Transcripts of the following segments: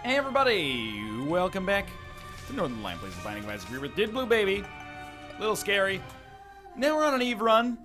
Hey everybody, welcome back to Northern Lion Plays the Binding of Isaac Rebirth. Did Blue Baby, little scary. Now we're on an Eve run.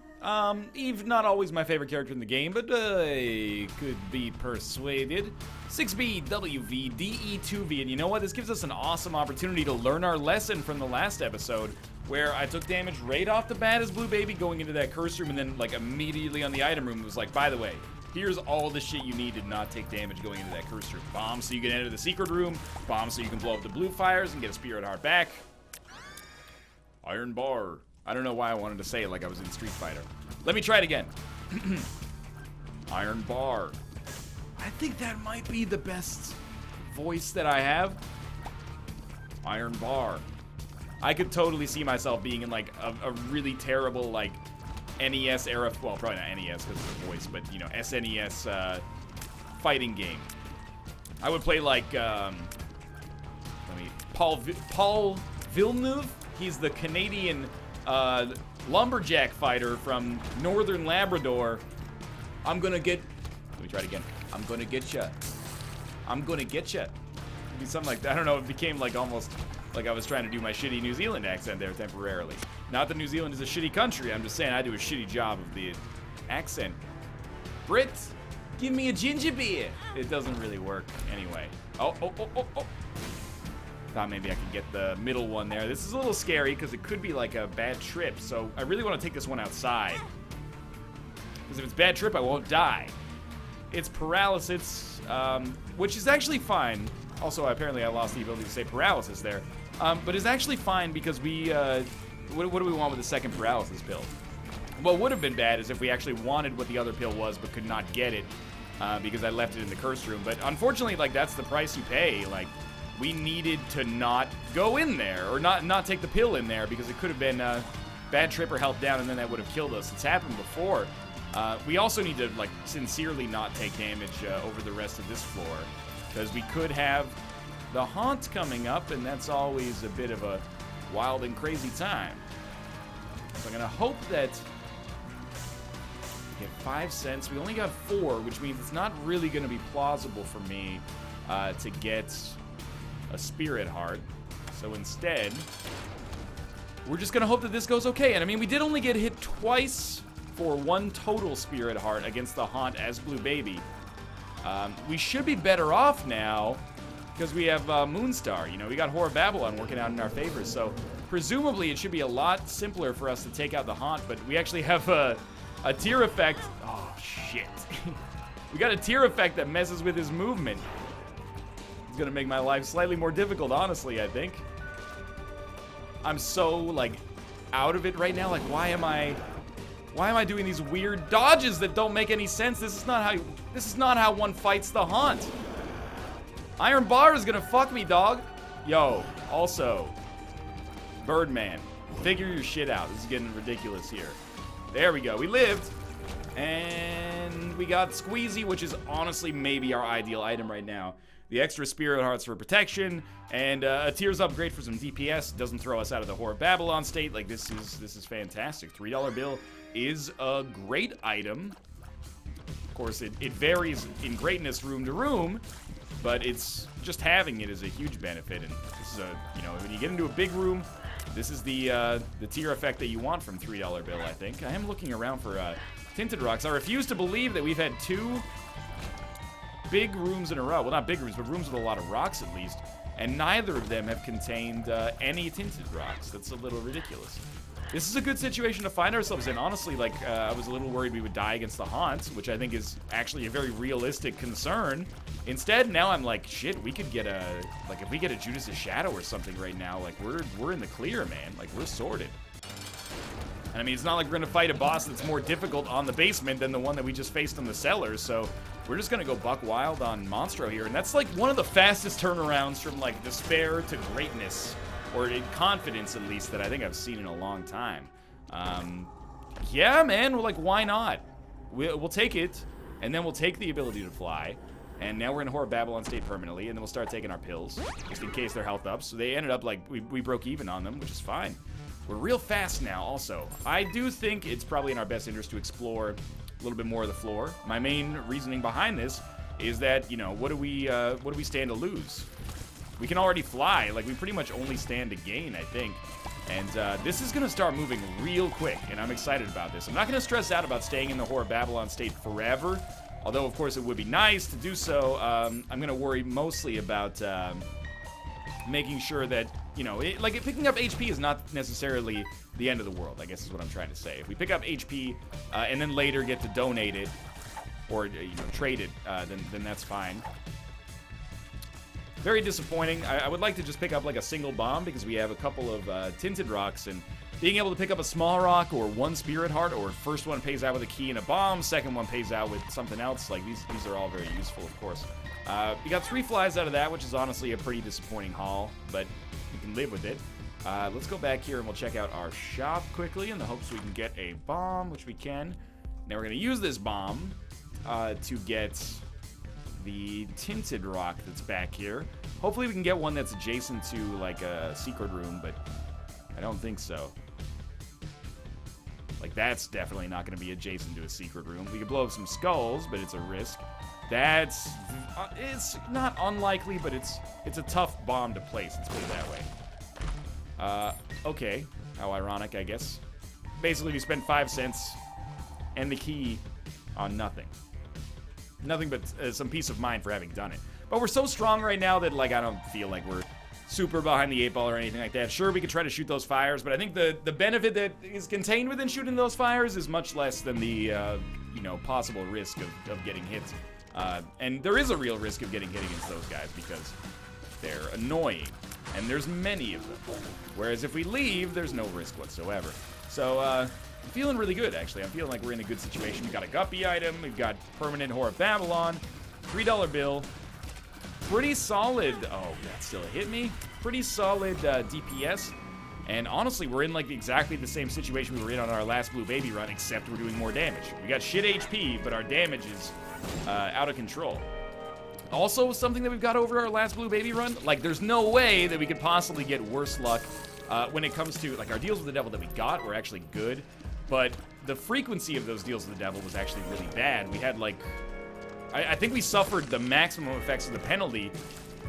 Eve, not always my favorite character in the game, but I could be persuaded. 6BWVDE2V, and you know what? This gives us an awesome opportunity to learn our lesson from the last episode, where I took damage right off the bat as Blue Baby going into that curse room, and then like immediately on the item room it was like, by the way, here's all the shit you need to not take damage going into that curse room. Bombs so you can enter the secret room. Bombs so you can blow up the blue fires and get a spirit heart back. Iron bar. I don't know why I wanted to say it like I was in Street Fighter. Let me try it again. Iron bar. I think that might be the best voice that I have. Iron bar. I could totally see myself being in like a really terrible like NES era, well, probably not NES because of the voice, but, you know, SNES fighting game. I would play like, Paul Villeneuve. He's the Canadian lumberjack fighter from Northern Labrador. Let me try it again. I'm gonna get ya. I'm gonna get ya. It'd be something like that. I don't know, it became like almost like I was trying to do my shitty New Zealand accent there temporarily. Not that New Zealand is a shitty country, I'm just saying I do a shitty job of the accent. Brit, give me a ginger beer. It doesn't really work anyway. Oh. Thought maybe I could get the middle one there. This is a little scary because it could be like a bad trip, so I really want to take this one outside. Because if it's bad trip, I won't die. It's paralysis, which is actually fine. Also, apparently I lost the ability to say paralysis there. But it's actually fine because we, what do we want with the second paralysis pill? What would have been bad is if we actually wanted what the other pill was but could not get it because I left it in the curse room. But unfortunately, like, that's the price you pay. Like, we needed to not go in there or not take the pill in there because it could have been bad trip or held down and then that would have killed us. It's happened before. We also need to, like, sincerely not take damage over the rest of this floor because we could have the haunt coming up, and that's always a bit of a wild and crazy time. So I'm gonna hope that we get 5 cents. We only got 4, which means it's not really gonna be plausible for me to get a spirit heart. So instead, we're just gonna hope that this goes okay. And I mean, we did only get hit twice for 1 total spirit heart against the haunt as Blue Baby. We should be better off now because we have Moonstar. You know, we got Horror Babylon working out in our favor, so presumably it should be a lot simpler for us to take out the haunt, but we actually have a tear effect. Oh, shit. We got a tear effect that messes with his movement. It's gonna make my life slightly more difficult, honestly, I think. I'm so, like, out of it right now. Like, why am I doing these weird dodges that don't make any sense? This is not how one fights the haunt. Iron bar is gonna fuck me, dog. Yo, also, Birdman, figure your shit out. This is getting ridiculous here. There we go. We lived. And we got Squeezy, which is honestly maybe our ideal item right now. The extra spirit hearts for protection, and a tears upgrade for some DPS. Doesn't throw us out of the Horror Babylon state. Like, this is fantastic. $3 bill is a great item. Of course, it varies in greatness room to room, but it's just having it is a huge benefit. And this is you know, when you get into a big room, this is the tier effect that you want from $3 bill, I think. I am looking around for tinted rocks. I refuse to believe that we've had 2 big rooms in a row. Well, not big rooms, but rooms with a lot of rocks at least. And neither of them have contained any tinted rocks. That's a little ridiculous. This is a good situation to find ourselves in. Honestly, like, I was a little worried we would die against the haunt, which I think is actually a very realistic concern. Instead, now I'm like, shit, we could get like, if we get a Judas' Shadow or something right now, like, we're in the clear, man. Like, we're sorted. And I mean, it's not like we're gonna fight a boss that's more difficult on the basement than the one that we just faced in the cellars, so we're just gonna go buck wild on Monstro here, and that's like one of the fastest turnarounds from like despair to greatness, or in confidence at least, that I think I've seen in a long time. Yeah, man, we're like, why not? We'll take it, and then we'll take the ability to fly, and now we're in Horror Babylon state permanently, and then we'll start taking our pills, just in case they're health up. So they ended up like, we broke even on them, which is fine. We're real fast now also. I do think it's probably in our best interest to explore a little bit more of the floor. My main reasoning behind this is that, you know, what do we stand to lose? We can already fly. Like, we pretty much only stand to gain, I think. And this is going to start moving real quick, and I'm excited about this. I'm not going to stress out about staying in the Whore of Babylon state forever, although, of course, it would be nice to do so. I'm going to worry mostly about making sure that, you know, picking up HP is not necessarily the end of the world, I guess is what I'm trying to say. If we pick up HP and then later get to donate it or, you know, trade it, then that's fine. Very disappointing. I would like to just pick up like a single bomb because we have a couple of tinted rocks, and being able to pick up a small rock or one spirit heart, or first one pays out with a key and a bomb, second one pays out with something else, like these are all very useful, of course. We got 3 flies out of that, which is honestly a pretty disappointing haul, but we can live with it. Let's go back here and we'll check out our shop quickly in the hopes we can get a bomb, which we can. Now we're going to use this bomb to get the tinted rock that's back here. Hopefully we can get one that's adjacent to like a secret room, but I don't think so. Like, that's definitely not going to be adjacent to a secret room. We could blow up some skulls, but it's a risk. It's not unlikely, but it's a tough bomb to place, let's put it that way. Okay. How ironic, I guess. Basically, we spent 5 cents and the key on nothing. Nothing but some peace of mind for having done it. But we're so strong right now that, like, I don't feel like we're super behind the 8-ball or anything like that. Sure, we could try to shoot those fires, but I think the benefit that is contained within shooting those fires is much less than the, you know, possible risk of getting hit. And there is a real risk of getting hit against those guys because they're annoying, and there's many of them. Whereas if we leave, there's no risk whatsoever. So, I'm feeling really good, actually. I'm feeling like we're in a good situation. We've got a Guppy item. We've got permanent Whore of Babylon. $3 bill. Pretty solid. Oh, that still hit me. Pretty solid DPS. And honestly, we're in like exactly the same situation we were in on our last Blue Baby run, except we're doing more damage. We got shit HP, but our damage is out of control. Also, something that we've got over our last Blue Baby run, like, there's no way that we could possibly get worse luck when it comes to, like, our deals with the devil that we got were actually good, but the frequency of those deals with the devil was actually really bad. We had, like, I think we suffered the maximum effects of the penalty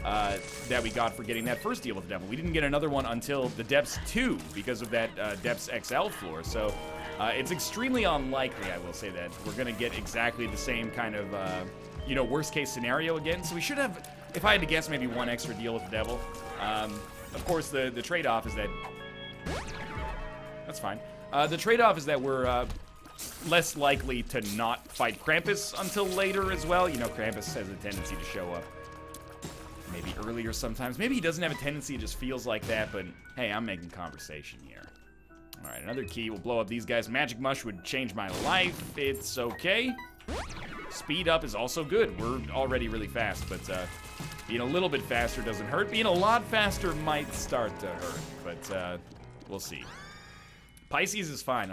that we got for getting that first deal with the devil. We didn't get another one until the Depths 2 because of that Depths XL floor, so it's extremely unlikely, I will say, that we're going to get exactly the same kind of, you know, worst case scenario again. So we should have, if I had to guess, maybe one extra deal with the devil. Of course, the trade-off is that, that's fine. The trade-off is that we're less likely to not fight Krampus until later as well. You know, Krampus has a tendency to show up maybe earlier sometimes. Maybe he doesn't have a tendency, it just feels like that, but hey, I'm making conversation here. All right, another key. We'll blow up these guys. Magic Mush would change my life. It's okay. Speed up is also good. We're already really fast, but being a little bit faster doesn't hurt. Being a lot faster might start to hurt, but we'll see. Pisces is fine.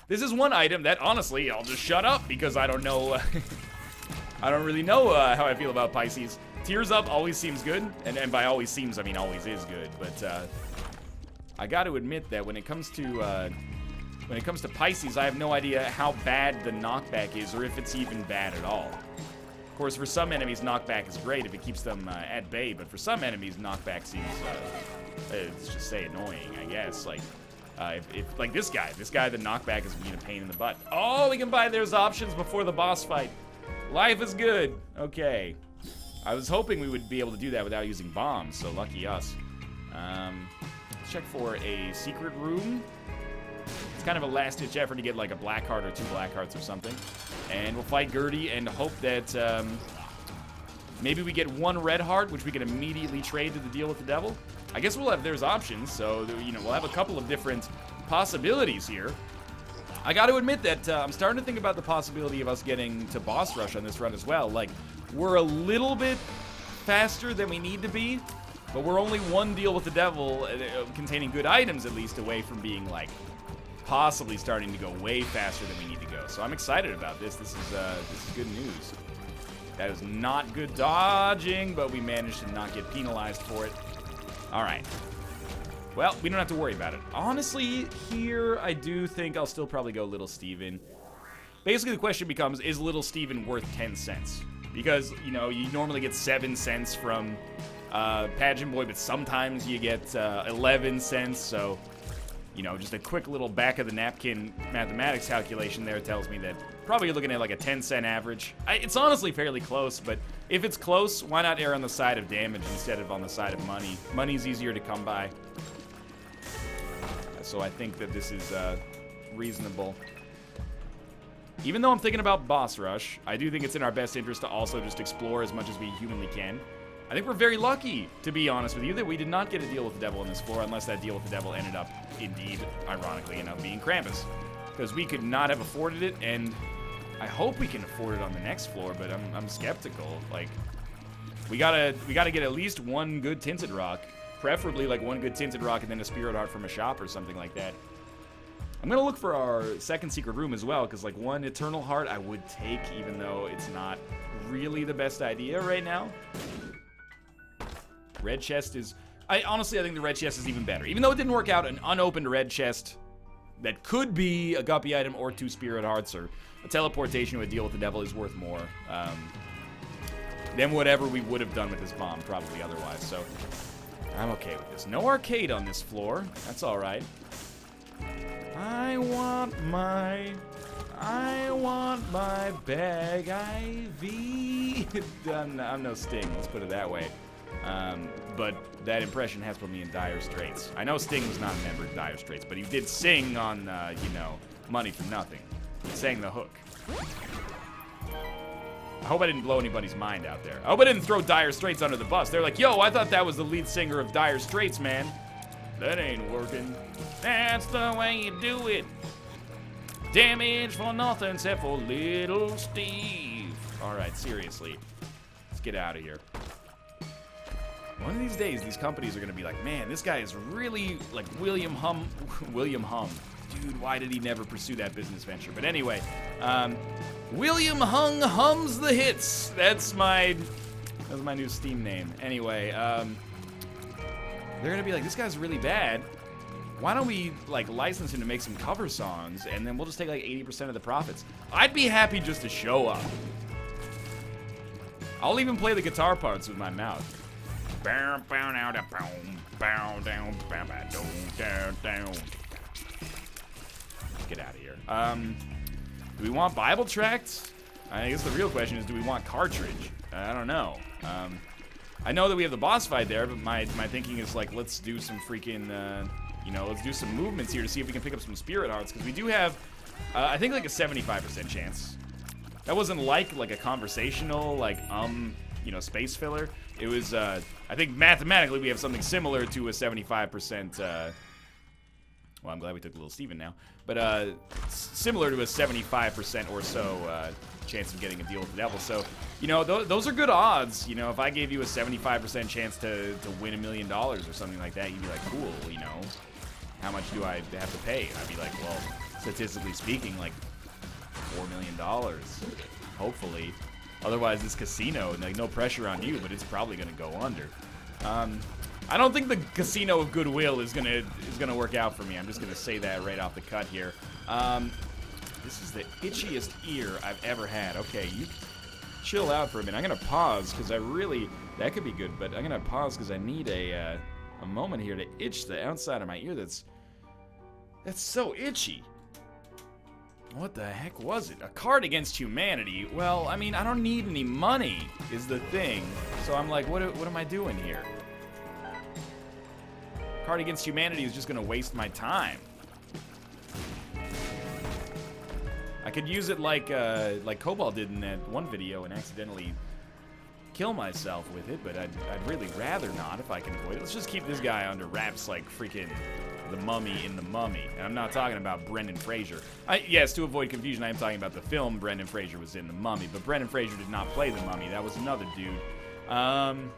This is one item that, honestly, I'll just shut up because I don't know, I don't really know how I feel about Pisces. Tears Up always seems good, and by always seems, I mean always is good, but I got to admit that when it comes to Pisces, I have no idea how bad the knockback is or if it's even bad at all. Of course, for some enemies, knockback is great if it keeps them at bay, but for some enemies, knockback seems, let's just say, annoying, I guess. Like, if like this guy, the knockback is being a pain in the butt. Oh, we can buy those options before the boss fight. Life is good. Okay. I was hoping we would be able to do that without using bombs, so lucky us. Let's check for a secret room. It's kind of a last-ditch effort to get like a black heart or 2 black hearts or something. And we'll fight Gertie and hope that maybe we get 1 red heart, which we can immediately trade to the deal with the devil. I guess we'll have, there's options, so, you know, we'll have a couple of different possibilities here. I got to admit that I'm starting to think about the possibility of us getting to boss rush on this run as well. Like, we're a little bit faster than we need to be, but we're only 1 deal with the devil, containing good items at least, away from being, like, possibly starting to go way faster than we need to go. So I'm excited about this. This is good news. That is not good dodging, but we managed to not get penalized for it. All right. Well, we don't have to worry about it. Honestly, here, I do think I'll still probably go Little Steven. Basically, the question becomes, is Little Steven worth 10 cents? Because, you know, you normally get 7 cents from Pageant Boy, but sometimes you get 11 cents, so, you know, just a quick little back-of-the-napkin mathematics calculation there tells me that probably you're looking at like a 10-cent average. It's honestly fairly close, but if it's close, why not err on the side of damage instead of on the side of money? Money's easier to come by. So I think that this is reasonable. Even though I'm thinking about boss rush, I do think it's in our best interest to also just explore as much as we humanly can. I think we're very lucky, to be honest with you, that we did not get a deal with the devil in this floor, unless that deal with the devil ended up, indeed, ironically enough, being Krampus. Because we could not have afforded it, and I hope we can afford it on the next floor, but I'm skeptical. Like, we gotta get at least one good tinted rock, preferably like one good tinted rock and then a spirit heart from a shop or something like that. I'm gonna look for our second secret room as well, because like one eternal heart I would take, even though it's not really the best idea right now. Red chest is... honestly, I think the red chest is even better. Even though it didn't work out, an unopened red chest that could be a guppy item or 2 spirit hearts or a teleportation to a deal with the devil is worth more than whatever we would have done with this bomb, probably otherwise. So I'm okay with this. No arcade on this floor. That's all right. I want my bag IV. I'm no Sting, let's put it that way. But that impression has put me in dire straits. I know Sting was not a member of Dire Straits, but he did sing on, you know, Money for Nothing. He sang the hook. I hope I didn't blow anybody's mind out there. I hope I didn't throw Dire Straits under the bus. They're like, yo, I thought that was the lead singer of Dire Straits, man. That ain't working. That's the way you do it. Damage for nothing except for little Steve. All right, seriously. Let's get out of here. One of these days, these companies are going to be like, man, this guy is really like William Hum. William Hum. Dude, why did he never pursue that business venture? But anyway, William Hung hums the hits. That's my new Steam name. Anyway, they're going to be like, this guy's really bad. Why don't we like license him to make some cover songs, and then we'll just take like 80% of the profits. I'd be happy just to show up. I'll even play the guitar parts with my mouth. Get out of here. Do we want Bible tracts? I guess the real question is, do we want cartridge? I don't know. I know that we have the boss fight there, but my thinking is like, let's do some freaking, you know, let's do some movements here to see if we can pick up some spirit hearts, because we do have, I think like a 75% chance. That wasn't like a conversational, like, you know, space filler. It was, I think mathematically we have something similar to a 75%, well, I'm glad we took Little Steven now, but similar to a 75% or so chance of getting a deal with the devil. So, you know, those are good odds. You know, if I gave you a 75% chance to win $1 million or something like that, you'd be like, cool, you know, how much do I have to pay? I'd be like, well, statistically speaking, like $4 million, hopefully. Otherwise, this casino, like, no pressure on you, but it's probably going to go under. I don't think the casino of goodwill is gonna work out for me. I'm just gonna say that right off the cut here. This is the itchiest ear I've ever had. Okay, you chill out for a minute. I'm gonna pause because that could be good, but I'm gonna pause because I need a moment here to itch the outside of my ear. That's so itchy. What the heck was it? A card against humanity? Well, I mean, I don't need any money is the thing. So I'm like, what am I doing here? Card against humanity is just gonna waste my time. I could use it like Cobalt did in that one video and accidentally kill myself with it, but I'd really rather not if I can avoid it. Let's just keep this guy under wraps like freaking the Mummy in The Mummy. And I'm not talking about Brendan Fraser. Yes, to avoid confusion, I am talking about the film Brendan Fraser was in The Mummy, but Brendan Fraser did not play the Mummy. That was another dude. And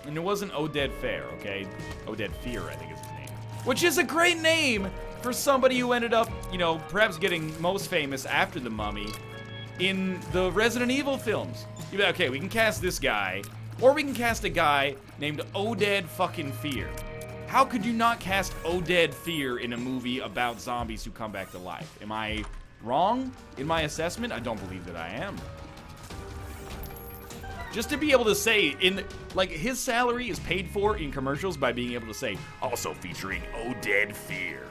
it wasn't Oded Fair, okay? Oded Fear, I think is his name. Which is a great name for somebody who ended up, you know, perhaps getting most famous after The Mummy in the Resident Evil films. You'd be like, okay, we can cast this guy, or we can cast a guy named Oded fucking Fear. How could you not cast Oded Fear in a movie about zombies who come back to life? Am I wrong in my assessment? I don't believe that I am. Just to be able to say, like, his salary is paid for in commercials by being able to say, also featuring Oded Fear.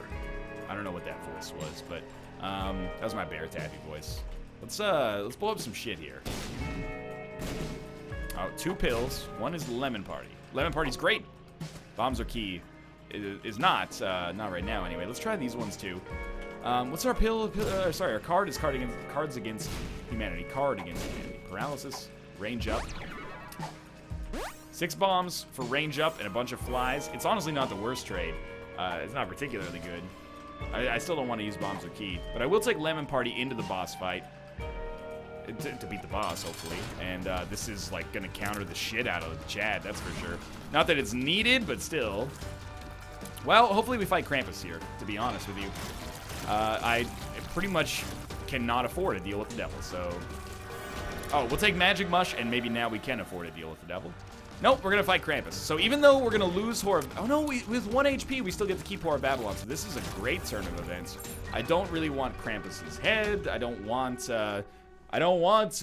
I don't know what that voice was, but that was my Bear Taffy voice. Let's blow up some shit here. Oh, 2 pills. One is Lemon Party. Lemon Party's great. Bombs are key. Is not right now anyway. Let's try these ones too. What's our pill? Sorry, our card is cards against humanity. Card against humanity. Paralysis. Range up. 6 bombs for range up and a bunch of flies. It's honestly not the worst trade. It's not particularly good. I still don't want to use bombs or key, but I will take Lemon Party into the boss fight to beat the boss, hopefully. And this is like gonna counter the shit out of the Chad, that's for sure. Not that it's needed, but still. Well, hopefully we fight Krampus here, to be honest with you. I pretty much cannot afford to deal with the devil, so... Oh, we'll take Magic Mush, and maybe now we can afford to deal with the devil. Nope, we're gonna fight Krampus. So even though we're gonna lose Horror... Oh no, with 1 HP, we still get to keep Horror of Babylon, so this is a great turn of events. I don't really want Krampus's head. I don't want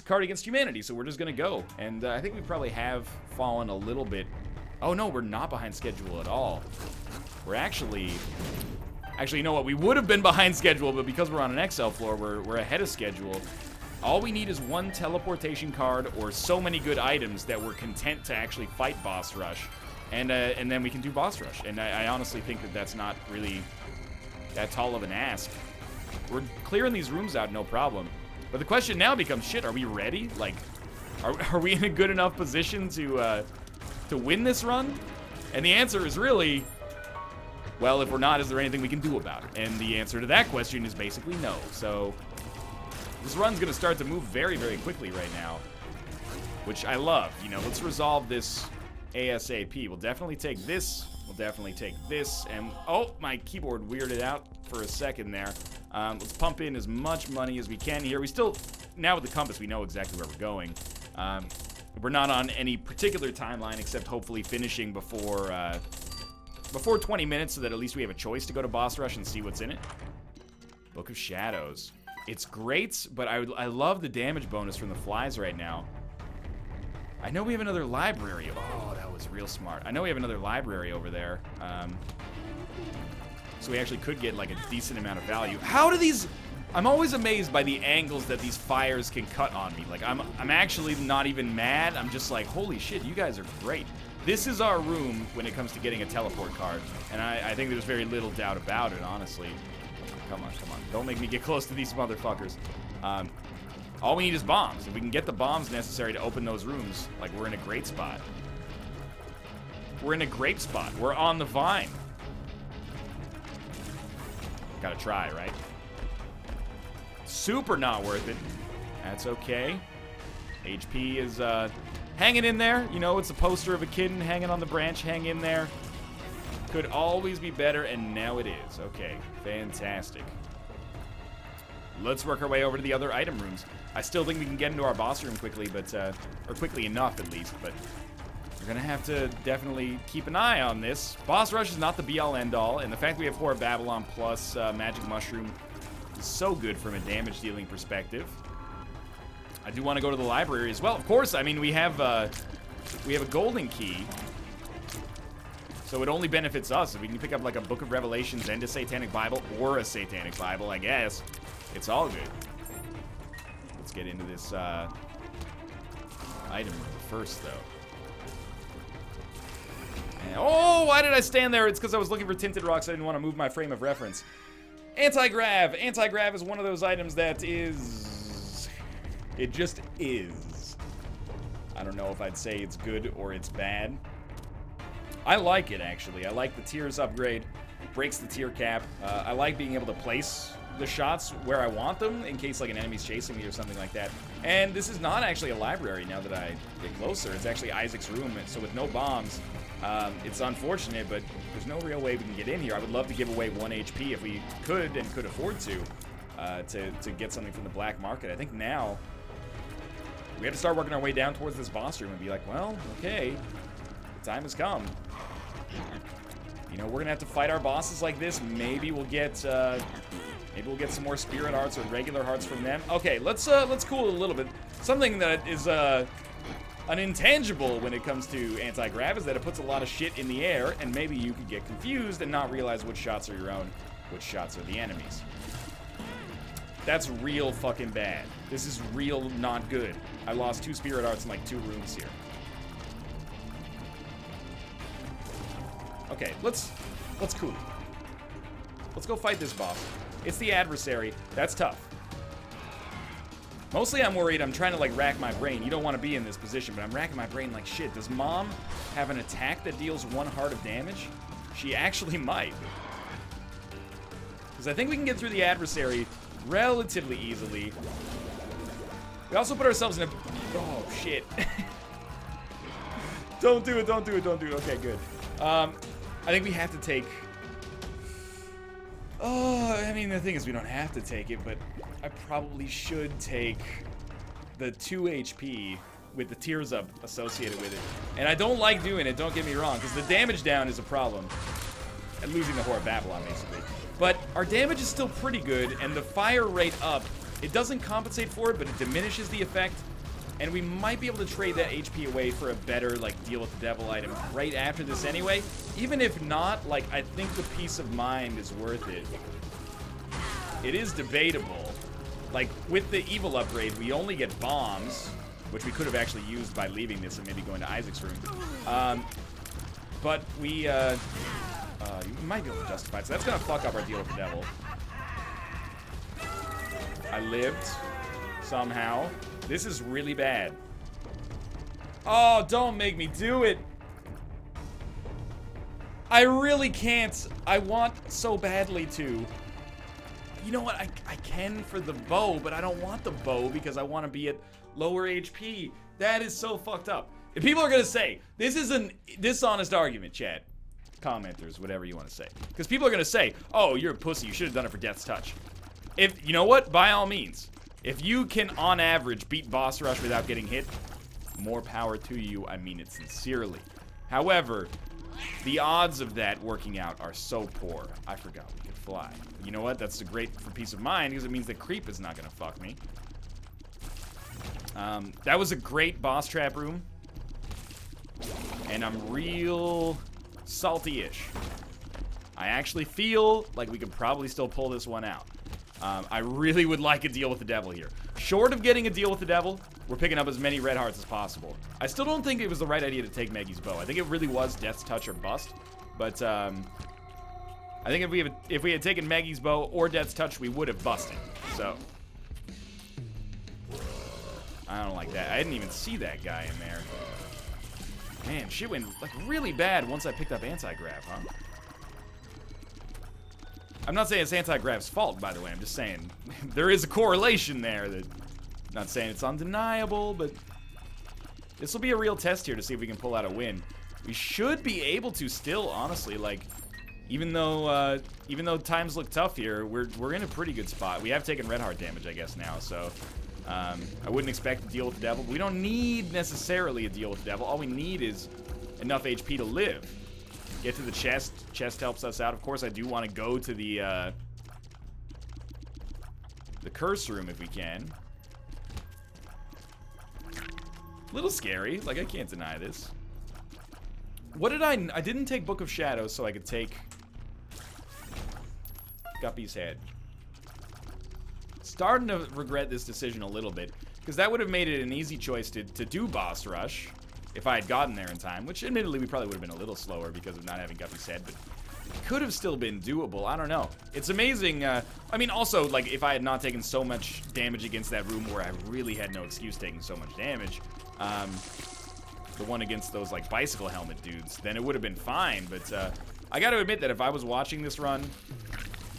Card Against Humanity, so we're just gonna go. And I think we probably have fallen a little bit... Oh no, we're not behind schedule at all. We're actually, you know what? We would have been behind schedule, but because we're on an XL floor, we're ahead of schedule. All we need is 1 teleportation card or so many good items that we're content to actually fight Boss Rush. And then we can do Boss Rush. And I honestly think that that's not really that tall of an ask. We're clearing these rooms out, no problem. But the question now becomes, shit, are we ready? Like, are we in a good enough position to win this run? And the answer is really... Well, if we're not, is there anything we can do about it? And the answer to that question is basically no. So this run's going to start to move very, very quickly right now, which I love. You know, let's resolve this ASAP. We'll definitely take this. We'll definitely take this. And, oh, my keyboard weirded out for a second there. Let's pump in as much money as we can here. We still, now with the compass, we know exactly where we're going. We're not on any particular timeline except hopefully finishing before 20 minutes so that at least we have a choice to go to Boss Rush and see what's in it. Book of Shadows. It's great, but I love the damage bonus from the flies right now. I know we have another library. Oh, that was real smart. I know we have another library over there. So we actually could get like a decent amount of value. How do these... I'm always amazed by the angles that these fires can cut on me. Like, I'm actually not even mad. I'm just like, holy shit, you guys are great. This is our room when it comes to getting a teleport card. And I think there's very little doubt about it, honestly. Come on, come on. Don't make me get close to these motherfuckers. All we need is bombs. If we can get the bombs necessary to open those rooms, like, we're in a great spot. We're in a great spot. We're on the vine. Gotta try, right? Super not worth it. That's okay. HP is hanging in there. You know, it's a poster of a kitten hanging on the branch. Hang in there. Could always be better, and now it is. Okay, fantastic. Let's work our way over to the other item rooms. I still think we can get into our boss room quickly, but or quickly enough at least, but we're gonna have to definitely keep an eye on this. Boss Rush is not the be-all end-all, and the fact that we have Horror of Babylon plus Magic Mushroom is so good from a damage-dealing perspective. I do want to go to the library as well. Of course, I mean, we have a golden key, so it only benefits us. If we can pick up like a Book of Revelations and a Satanic Bible, or a Satanic Bible, I guess. It's all good. Let's get into this item room first, though. And, oh, why did I stand there? It's because I was looking for tinted rocks. I didn't want to move my frame of reference. Anti-grav. Anti-grav is one of those items that is... It just is. I don't know if I'd say it's good or it's bad. I like it, actually. I like the tiers upgrade. Breaks the tier cap. I like being able to place the shots where I want them in case like an enemy's chasing me or something like that. And this is not actually a library now that I get closer. It's actually Isaac's room, so with no bombs, it's unfortunate, but there's no real way we can get in here. I would love to give away 1 HP if we could and could afford to get something from the black market. I think now we have to start working our way down towards this boss room and be like, well, okay, the time has come. You know, we're gonna have to fight our bosses like this. Maybe we'll get some more spirit hearts or regular hearts from them. Okay, let's cool it a little bit. Something that is an intangible when it comes to anti-grav is that it puts a lot of shit in the air, and maybe you could get confused and not realize which shots are your own, which shots are the enemies. That's real fucking bad. This is real not good. I lost 2 spirit arts in like 2 rooms here. Okay, let's cool. Let's go fight this boss. It's the Adversary. That's tough. Mostly I'm worried. I'm trying to like rack my brain. You don't want to be in this position, but I'm racking my brain like shit. Does Mom have an attack that deals 1 heart of damage? She actually might. Because I think we can get through the Adversary relatively easily. We also put ourselves in a... Oh, shit. Don't do it, don't do it, don't do it. Okay, good. I think we have to take... Oh, I mean, the thing is we don't have to take it, but I probably should take the 2 HP with the tears up associated with it. And I don't like doing it, don't get me wrong, because the damage down is a problem. And losing the Whore of Babylon, basically. But our damage is still pretty good, and the fire rate up, it doesn't compensate for it, but it diminishes the effect. And we might be able to trade that HP away for a better, like, deal with the devil item right after this anyway. Even if not, like, I think the peace of mind is worth it. It is debatable. Like, with the evil upgrade, we only get bombs, which we could have actually used by leaving this and maybe going to Isaac's room. But we might be able to justify it, so that's gonna fuck up our deal with the devil. I lived, somehow. This is really bad. Oh, don't make me do it. I really can't. I want so badly to. You know what? I can for the bow, but I don't want the bow because I want to be at lower HP. That is so fucked up. If people are going to say, this is a dishonest argument, chat, commenters, whatever you want to say. Because people are going to say, oh, you're a pussy. You should have done it for Death's Touch. If, you know what? By all means. If you can, on average, beat Boss Rush without getting hit, more power to you. I mean it sincerely. However, the odds of that working out are so poor. I forgot we could fly. You know what? That's great for peace of mind because it means that creep is not going to fuck me. That was a great boss trap room. And I'm real salty-ish. I actually feel like we could probably still pull this one out. I really would like a deal with the devil here. Short of getting a deal with the devil, we're picking up as many red hearts as possible. I still don't think it was the right idea to take Maggie's bow. I think it really was Death's Touch or bust. But I think if we had taken Maggie's bow or Death's Touch, we would have busted. So I don't like that. I didn't even see that guy in there. Man, shit went like really bad once I picked up anti-grav, huh? I'm not saying it's anti-grav's fault, by the way. I'm just saying there is a correlation there. Not saying it's undeniable, but this will be a real test here to see if we can pull out a win. We should be able to still, honestly, like, even though times look tough here, we're in a pretty good spot. We have taken red heart damage, I guess, now, so I wouldn't expect to deal with the devil. We don't need necessarily a deal with the devil. All we need is enough HP to live. Get to the chest. Chest helps us out. Of course, I do want to go to the curse room if we can. A little scary. Like, I can't deny this. What did I didn't take Book of Shadows so I could take Guppy's head. Starting to regret this decision a little bit, because that would have made it an easy choice to do Boss Rush if I had gotten there in time, which admittedly we probably would have been a little slower because of not having Guppy's head, but could have still been doable. I don't know. It's amazing. I mean, also, like, if I had not taken so much damage against that room where I really had no excuse taking so much damage, the one against those, like, bicycle helmet dudes, then it would have been fine, but I gotta admit that if I was watching this run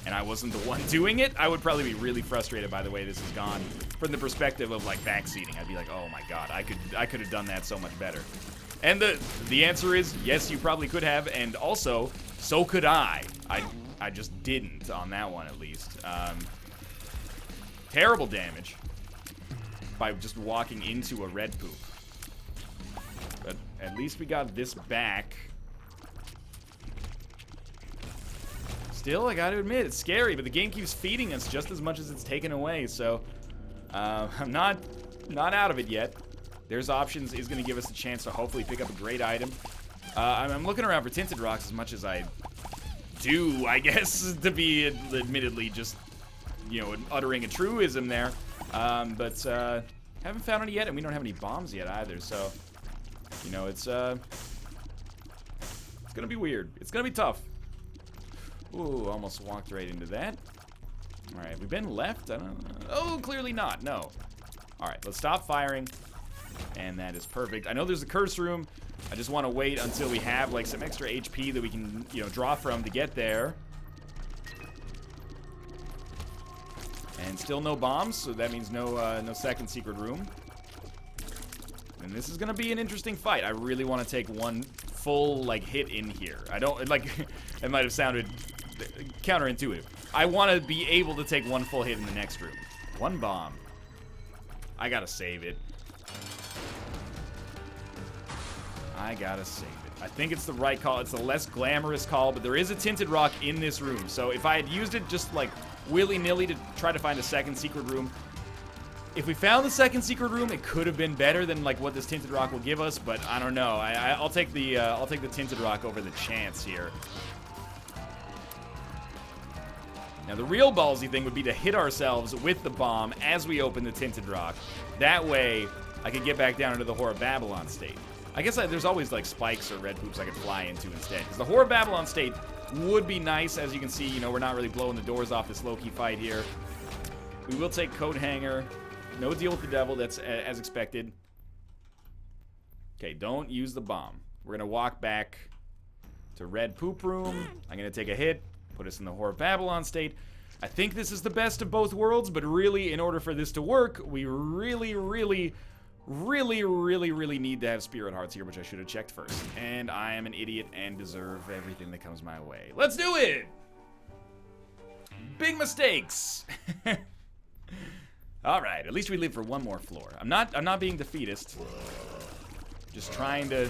and I wasn't the one doing it, I would probably be really frustrated by the way this has gone from the perspective of, like, backseating. I'd be like, oh my god, I could have done that so much better. And the answer is, yes, you probably could have, and also, so could I. I just didn't on that one, at least. Terrible damage by just walking into a red poop. But at least we got this back. Still, I gotta admit, it's scary, but the game keeps feeding us just as much as it's taken away, so I'm not out of it yet. There's options is going to give us a chance to hopefully pick up a great item. I'm looking around for tinted rocks as much as I do, I guess, to be admittedly just, you know, uttering a truism there. But haven't found any yet, and we don't have any bombs yet either, so, you know, it's gonna be weird. It's gonna be tough. Ooh, almost walked right into that. All right, have we been left? I don't know. Oh, clearly not, no. All right, let's stop firing, and that is perfect. I know there's a curse room. I just want to wait until we have, like, some extra HP that we can, you know, draw from to get there. And still no bombs, so that means no second secret room. And this is gonna be an interesting fight. I really want to take one full, like, hit in here. I don't, like, it might have sounded counterintuitive. I want to be able to take one full hit in the next room. One bomb. I gotta save it. I gotta save it. I think it's the right call. It's the less glamorous call, but there is a tinted rock in this room. So if I had used it just, like, willy-nilly to try to find a second secret room, if we found the second secret room, it could have been better than, like, what this tinted rock will give us. But I don't know. I'll take the tinted rock over the chance here. Now the real ballsy thing would be to hit ourselves with the bomb as we open the tinted rock. That way, I could get back down into the Whore of Babylon state. I guess there's always, like, spikes or red poops I could fly into instead. Because the Whore of Babylon state would be nice. As you can see, you know, we're not really blowing the doors off this low-key fight here. We will take Coat Hanger. No deal with the devil. That's as expected. Okay, don't use the bomb. We're going to walk back to Red Poop Room. I'm going to take a hit. Put us in the Whore of Babylon state. I think this is the best of both worlds, but really, in order for this to work, we really need to have Spirit Hearts here, which I should have checked first. And I am an idiot and deserve everything that comes my way. Let's do it! Big mistakes! Alright, at least we live for one more floor. I'm not being defeatist. Just trying to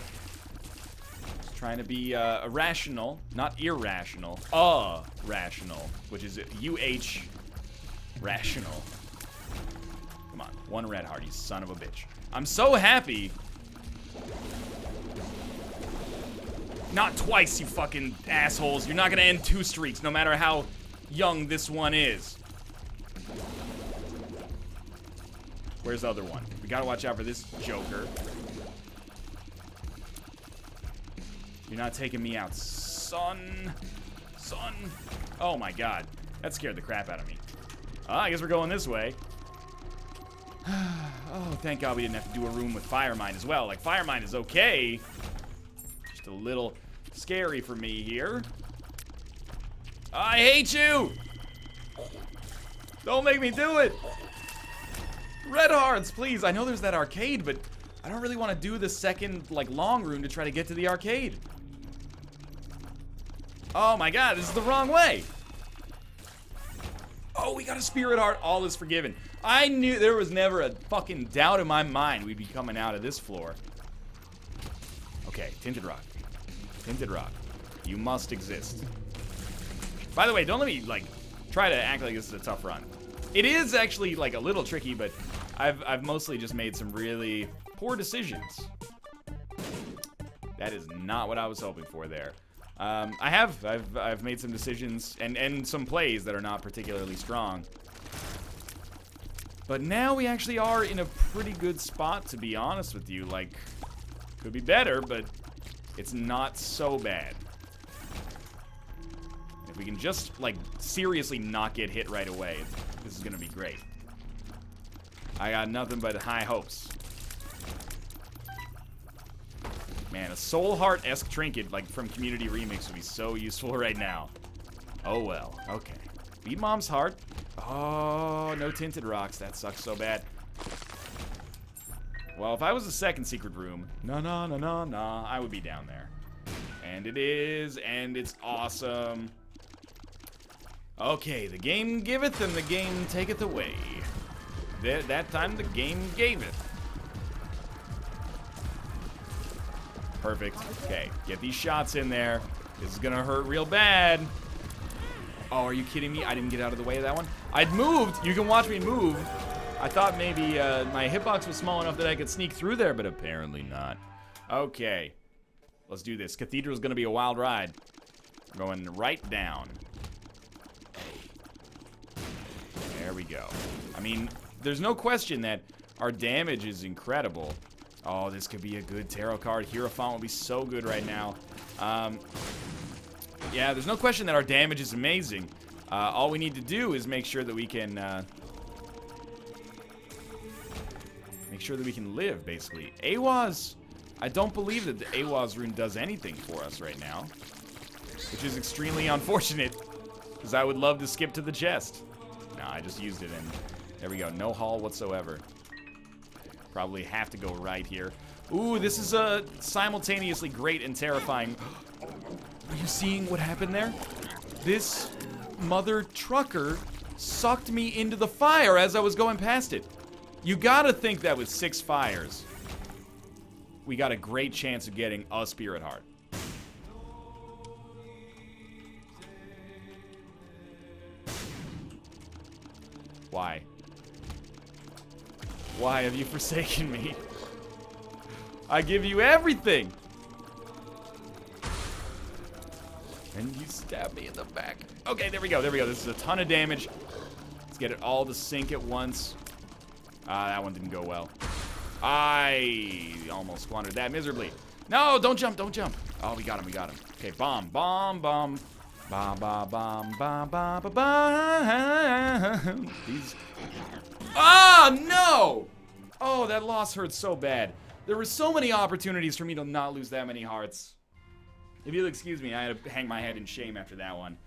be rational, not irrational. Rational, which is UH rational. Come on, one red heart, you son of a bitch. I'm so happy. Not twice, you fucking assholes. You're not gonna end 2 streaks, no matter how young this one is. Where's the other one? We gotta watch out for this Joker. You're not taking me out, son. Son. Oh my god. That scared the crap out of me. I guess we're going this way. Oh, thank God we didn't have to do a room with Fire Mine as well. Like, Fire Mine is okay. Just a little scary for me here. I hate you! Don't make me do it! Red hearts, please. I know there's that arcade, but I don't really want to do the second, like, long room to try to get to the arcade. Oh my god, this is the wrong way. Oh, we got a Spirit Heart. All is forgiven. I knew there was never a fucking doubt in my mind we'd be coming out of this floor. Okay, Tinted Rock. Tinted Rock. You must exist. By the way, don't let me, like, try to act like this is a tough run. It is actually, like, a little tricky, but I've mostly just made some really poor decisions. That is not what I was hoping for there. I've made some decisions and some plays that are not particularly strong. But now we actually are in a pretty good spot, to be honest with you. Like, could be better, but it's not so bad. If we can just, like, seriously not get hit right away, this is gonna be great. I got nothing but high hopes. Man, a Soul Heart-esque trinket, like, from Community Remix would be so useful right now. Oh, well. Okay. Beat Mom's heart. Oh, no tinted rocks. That sucks so bad. Well, if I was a second secret room, I would be down there. And it is, and it's awesome. Okay, the game giveth and the game taketh away. That time the game gaveth. Perfect. Okay, get these shots in there. This is gonna hurt real bad. Oh, are you kidding me? I didn't get out of the way of that one. I'd moved. You can watch me move. I thought maybe my hitbox was small enough that I could sneak through there, but apparently not. Okay. Let's do this. Cathedral's gonna be a wild ride. We're going right down. There we go. I mean, there's no question that our damage is incredible. Oh, this could be a good tarot card. Hierophant would be so good right now. Yeah, there's no question that our damage is amazing. All we need to do is make sure that we can live, basically. Awaz. I don't believe that the Awaz rune does anything for us right now, which is extremely unfortunate, because I would love to skip to the chest. No, I just used it, and there we go. No haul whatsoever. Probably have to go right here. Ooh, this is simultaneously great and terrifying. Are you seeing what happened there? This mother trucker sucked me into the fire as I was going past it. You gotta think that with 6 fires, we got a great chance of getting a Spirit Heart. Why? Why have you forsaken me? I give you everything! And you stab me in the back. Okay, there we go, there we go. This is a ton of damage. Let's get it all to sink at once. That one didn't go well. I almost squandered that miserably. No, don't jump, don't jump. Oh, we got him, we got him. Okay, bomb, bomb, bomb. Bomb, bomb, bomb, bomb, bomb, bomb, bomb. These... Ah, no! Oh, that loss hurt so bad. There were so many opportunities for me to not lose that many hearts. If you'll excuse me, I had to hang my head in shame after that one.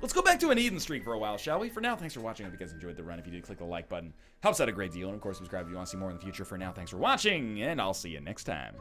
Let's go back to an Eden streak for a while, shall we? For now, thanks for watching. I hope you guys enjoyed the run. If you did, click the like button. Helps out a great deal. And, of course, subscribe if you want to see more in the future. For now, thanks for watching, and I'll see you next time.